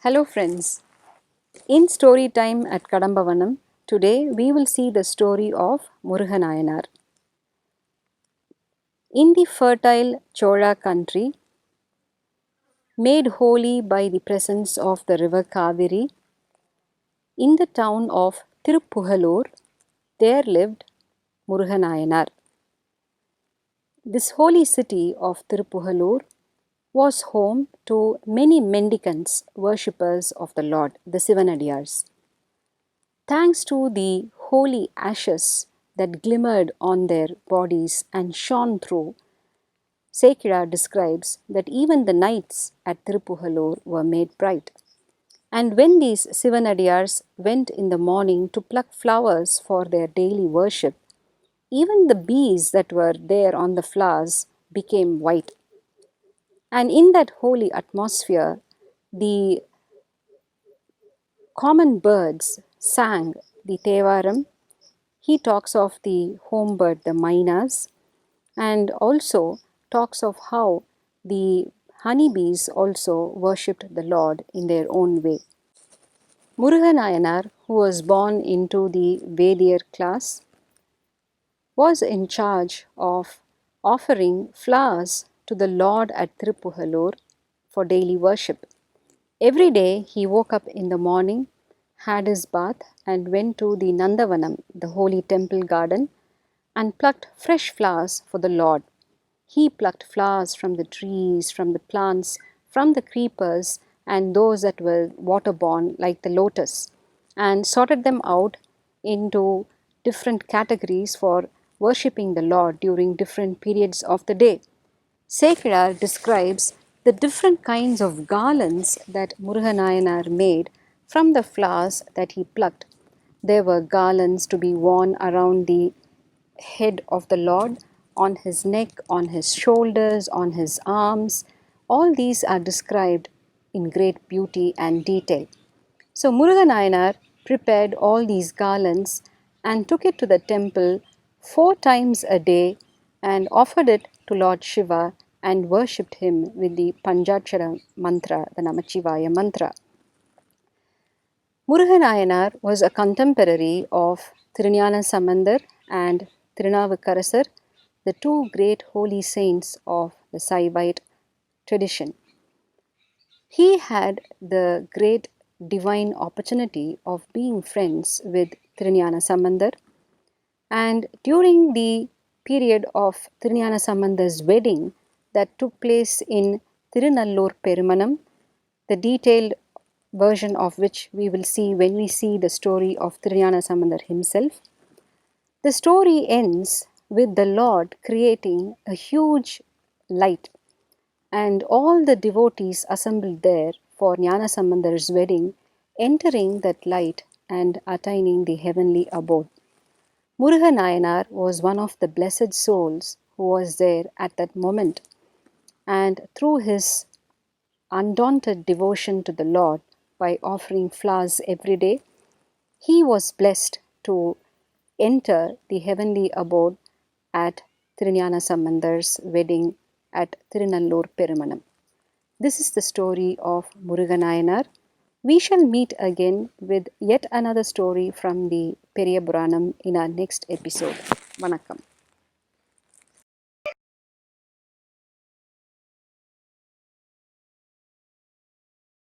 Hello friends, in story time at Kadambavanam, today we will see the story of Muruganayanar. In the fertile Chola country, made holy by the presence of the river Kaveri, in the town of Tiruppugalur, there lived Muruganayanar. This holy city of Tiruppugalur was home to many mendicants, worshippers of the Lord, the Sivanadiyars. Thanks to the holy ashes that glimmered on their bodies and shone through, Sekira describes that even the nights at Tiruppugalur were made bright. And when these Sivanadiyars went in the morning to pluck flowers for their daily worship, even the bees that were there on the flowers became white. And in that holy atmosphere, the common birds sang the Tevaram. He talks of the home bird, the mynas, and also talks of how the honeybees also worshipped the Lord in their own way. Muruganayanar, who was born into the Vediar class, was in charge of offering flowers to the Lord at Tiruppugalur for daily worship. Every day he woke up in the morning, had his bath, and went to the Nandavanam, the holy temple garden, and plucked fresh flowers for the Lord. He plucked flowers from the trees, from the plants, from the creepers, and those that were waterborne, like the lotus, and sorted them out into different categories for worshipping the Lord during different periods of the day. Sekira describes the different kinds of garlands that Muruganayanar made from the flowers that he plucked. There were garlands to be worn around the head of the Lord, on his neck, on his shoulders, on his arms. All these are described in great beauty and detail. So Muruganayanar prepared all these garlands and took it to the temple 4 times a day and offered it to Lord Shiva and worshipped him with the Panchakshara mantra, the Namachivaya mantra. Muruganayanar was a contemporary of Thiruñana Sambandar and Thirunavukarasar, the two great holy saints of the Saivite tradition. He had the great divine opportunity of being friends with Thiruñana Sambandar, and during the period of Thiruñana Sambandar's wedding that took place in Tirunallur Perumanam, the detailed version of which we will see when we see the story of Thiruñana Sambandar himself. The story ends with the Lord creating a huge light, and all the devotees assembled there for Jnana Sambandar's wedding, entering that light and attaining the heavenly abode. Muruganayanar was one of the blessed souls who was there at that moment, and through his undaunted devotion to the Lord by offering flowers every day, he was blessed to enter the heavenly abode at Thiruñana Sambandar's wedding at Tirunallur Perumanam. This is the story of Muruganayanar. We shall meet again with yet another story from the Periyapuranam in our next episode. Vanakkam.